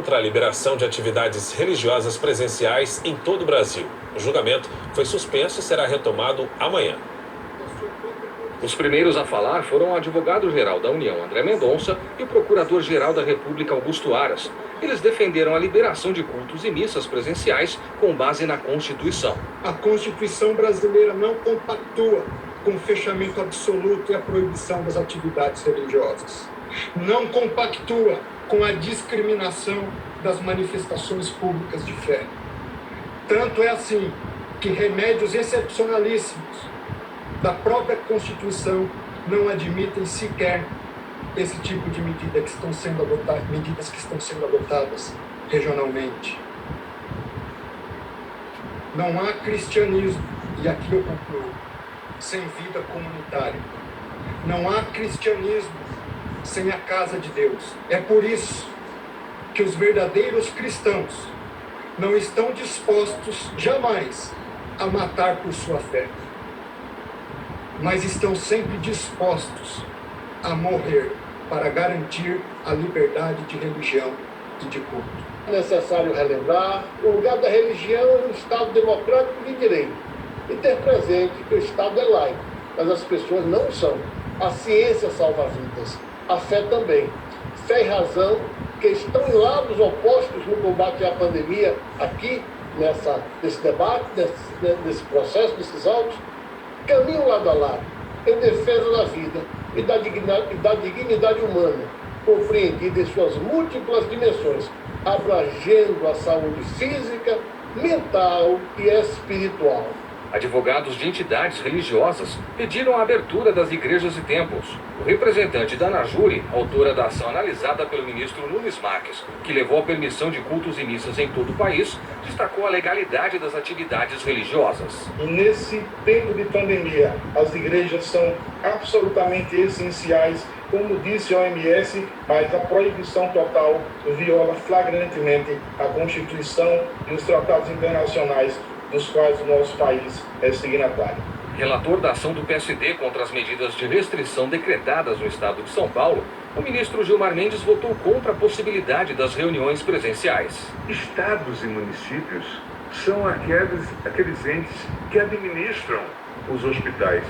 contra a liberação de atividades religiosas presenciais em todo o Brasil. O julgamento foi suspenso e será retomado amanhã. Os primeiros a falar foram o advogado-geral da União, André Mendonça, e o procurador-geral da República, Augusto Aras. Eles defenderam a liberação de cultos e missas presenciais com base na Constituição. A Constituição brasileira não compactua com o fechamento absoluto e a proibição das atividades religiosas. Não compactua com a discriminação das manifestações públicas de fé. Tanto é assim que remédios excepcionalíssimos da própria Constituição não admitem sequer esse tipo de medida que estão sendo adotadas, medidas que estão sendo adotadas regionalmente. Não há cristianismo, e aqui eu concluo, sem vida comunitária. Não há cristianismo sem a casa de Deus. É por isso que os verdadeiros cristãos não estão dispostos jamais a matar por sua fé, mas estão sempre dispostos a morrer para garantir a liberdade de religião e de culto. É necessário relembrar o lugar da religião no Estado democrático de direito e ter presente que o Estado é laico, mas as pessoas não são. A ciência salva vidas, a fé também. Fé e razão, que estão em lados opostos no combate à pandemia, aqui, nesse debate, nesse processo, nesses autos, caminham lado a lado, em defesa da vida e da dignidade humana, compreendida em suas múltiplas dimensões, abrangendo a saúde física, mental e espiritual. Advogados de entidades religiosas pediram a abertura das igrejas e templos. O representante da Anajure, autora da ação analisada pelo ministro Nunes Marques, que levou a permissão de cultos e missas em todo o país, destacou a legalidade das atividades religiosas. E nesse tempo de pandemia, as igrejas são absolutamente essenciais, como disse a OMS, mas a proibição total viola flagrantemente a Constituição e os tratados internacionais dos quais o nosso país é signatário. Relator da ação do PSD contra as medidas de restrição decretadas no estado de São Paulo, o ministro Gilmar Mendes votou contra a possibilidade das reuniões presenciais. Estados e municípios são aqueles entes que administram os hospitais,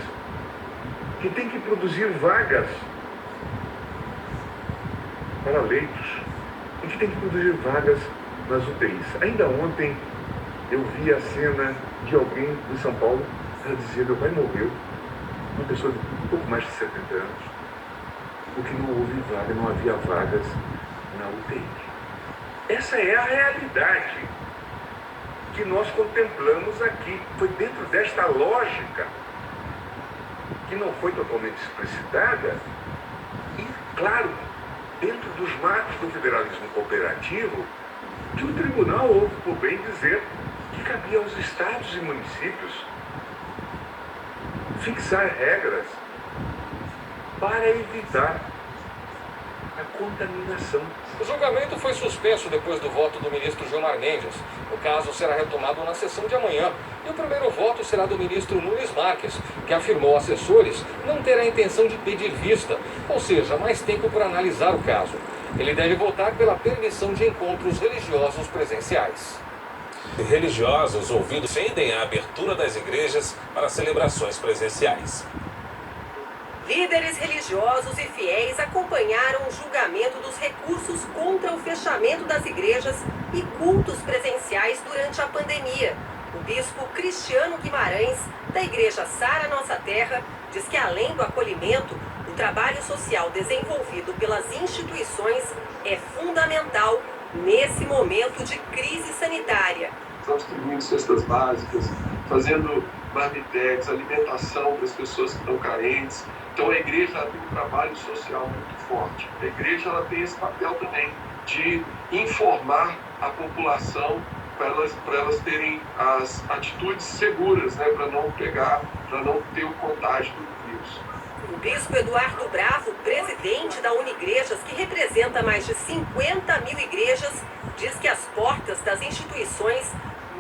que têm que produzir vagas para leitos e que têm que produzir vagas nas UTIs. Ainda ontem, eu vi a cena de alguém em São Paulo, ela dizia: meu pai morreu, uma pessoa de um pouco mais de 70 anos, porque não houve vaga, não havia vagas na UTI. Essa é a realidade que nós contemplamos aqui. Foi dentro desta lógica, que não foi totalmente explicitada, e, claro, dentro dos marcos do federalismo cooperativo, que o tribunal houve por bem dizer que cabia aos estados e municípios fixar regras para evitar a contaminação. O julgamento foi suspenso depois do voto do ministro Gilmar Mendes. O caso será retomado na sessão de amanhã. E o primeiro voto será do ministro Nunes Marques, que afirmou a assessores não ter a intenção de pedir vista, ou seja, mais tempo para analisar o caso. Ele deve votar pela permissão de encontros religiosos presenciais. Religiosos ouvidos defendem a abertura das igrejas para celebrações presenciais. Líderes religiosos e fiéis acompanharam o julgamento dos recursos contra o fechamento das igrejas e cultos presenciais durante a pandemia. O bispo Cristiano Guimarães, da Igreja Sara Nossa Terra, diz que além do acolhimento, o trabalho social desenvolvido pelas instituições é fundamental nesse momento de crise sanitária. Estão distribuindo cestas básicas, fazendo marmitex, alimentação para as pessoas que estão carentes. Então a igreja tem um trabalho social muito forte. A igreja ela tem esse papel também de informar a população para elas terem as atitudes seguras, né, para não ter o contágio do vírus. O bispo Eduardo Bravo, presidente da Unigrejas, que representa mais de 50 mil igrejas, diz que as portas das instituições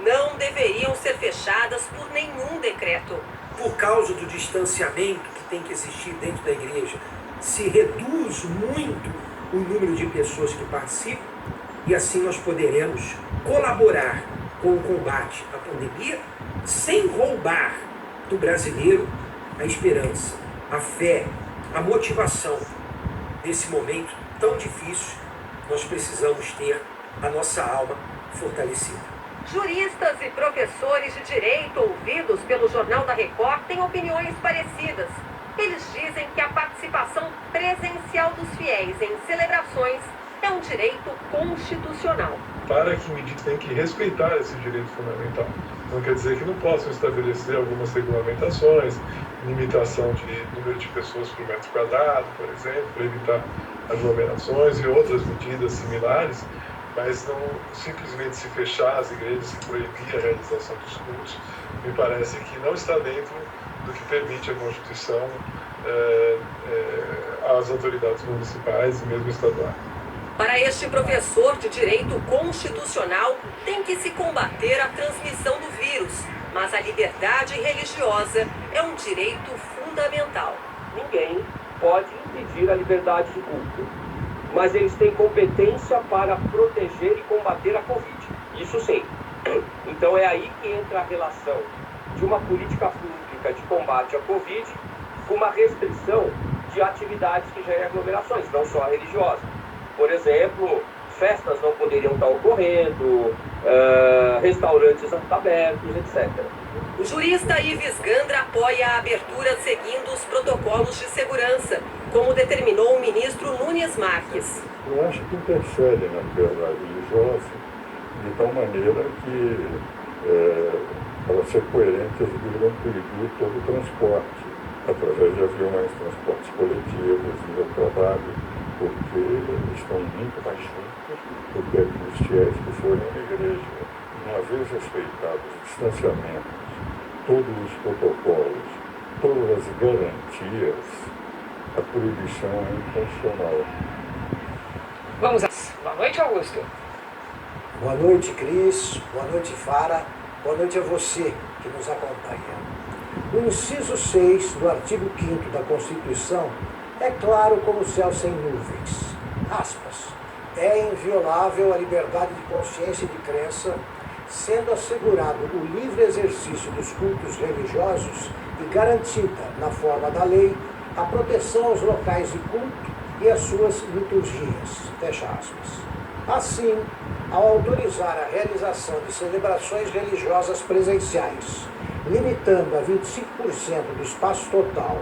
não deveriam ser fechadas por nenhum decreto. Por causa do distanciamento que tem que existir dentro da igreja, se reduz muito o número de pessoas que participam, E assim nós poderemos colaborar com o combate à pandemia sem roubar do brasileiro a esperança, a fé, a motivação. Nesse momento tão difícil, nós precisamos ter a nossa alma fortalecida. Juristas e professores de direito ouvidos pelo Jornal da Record têm opiniões parecidas. Eles dizem que a participação presencial dos fiéis em celebrações é um direito constitucional. Para que medidas tem que respeitar esse direito fundamental. Não quer dizer que não possam estabelecer algumas regulamentações, limitação de número de pessoas por metro quadrado, por exemplo, para evitar aglomerações e outras medidas similares, mas não simplesmente se fechar as igrejas e proibir a realização dos cultos, me parece que não está dentro do que permite a Constituição às autoridades municipais e mesmo estaduais. Para este professor de direito constitucional, tem que se combater a transmissão do vírus, mas a liberdade religiosa é um direito fundamental. Ninguém pode impedir a liberdade de culto, mas eles têm competência para proteger e combater a Covid. Isso sim. Então é aí que entra a relação de uma política pública de combate à Covid com uma restrição de atividades que gerem aglomerações, não só a religiosa. Por exemplo, festas não poderiam estar ocorrendo, restaurantes abertos, etc. O jurista Ives Gandra apoia a abertura seguindo os protocolos de segurança, como determinou o ministro Nunes Marques. Eu acho que interfere na liberdade religiosa de tal maneira que, para ser coerente, eles deveriam proibir todo o transporte, através de aviões, transportes coletivos, no trabalho, porque eles estão muito mais juntos do que os fiéis que forem à igreja. Uma vez respeitados os distanciamentos, todos os protocolos, todas as garantias, a proibição é inconstitucional. Vamos lá. Boa noite, Augusto. Boa noite, Cris. Boa noite, Fara. Boa noite a você que nos acompanha. O inciso 6 do artigo 5º da Constituição é claro como o céu sem nuvens. Aspas. É inviolável a liberdade de consciência e de crença, sendo assegurado o livre exercício dos cultos religiosos e garantida, na forma da lei, a proteção aos locais de culto e às suas liturgias. Fecha aspas. Assim, ao autorizar a realização de celebrações religiosas presenciais, limitando a 25% do espaço total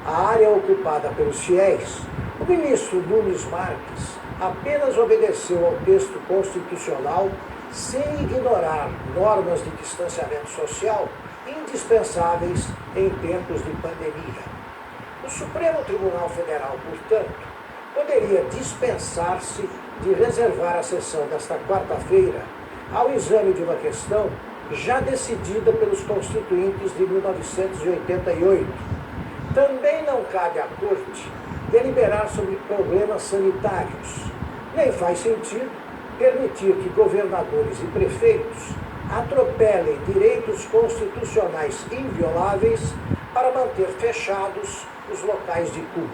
a área ocupada pelos fiéis, o ministro Nunes Marques apenas obedeceu ao texto constitucional sem ignorar normas de distanciamento social indispensáveis em tempos de pandemia. O Supremo Tribunal Federal, portanto, poderia dispensar-se de reservar a sessão desta quarta-feira ao exame de uma questão já decidida pelos constituintes de 1988. Também não cabe à Corte deliberar sobre problemas sanitários. Nem faz sentido permitir que governadores e prefeitos atropelem direitos constitucionais invioláveis para manter fechados os locais de culto.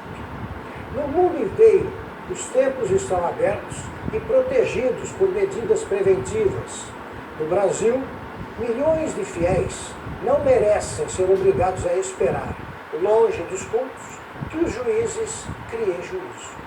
No mundo inteiro, os templos estão abertos e protegidos por medidas preventivas. No Brasil, milhões de fiéis não merecem ser obrigados a esperar, longe dos cultos, que os juízes criem juízo.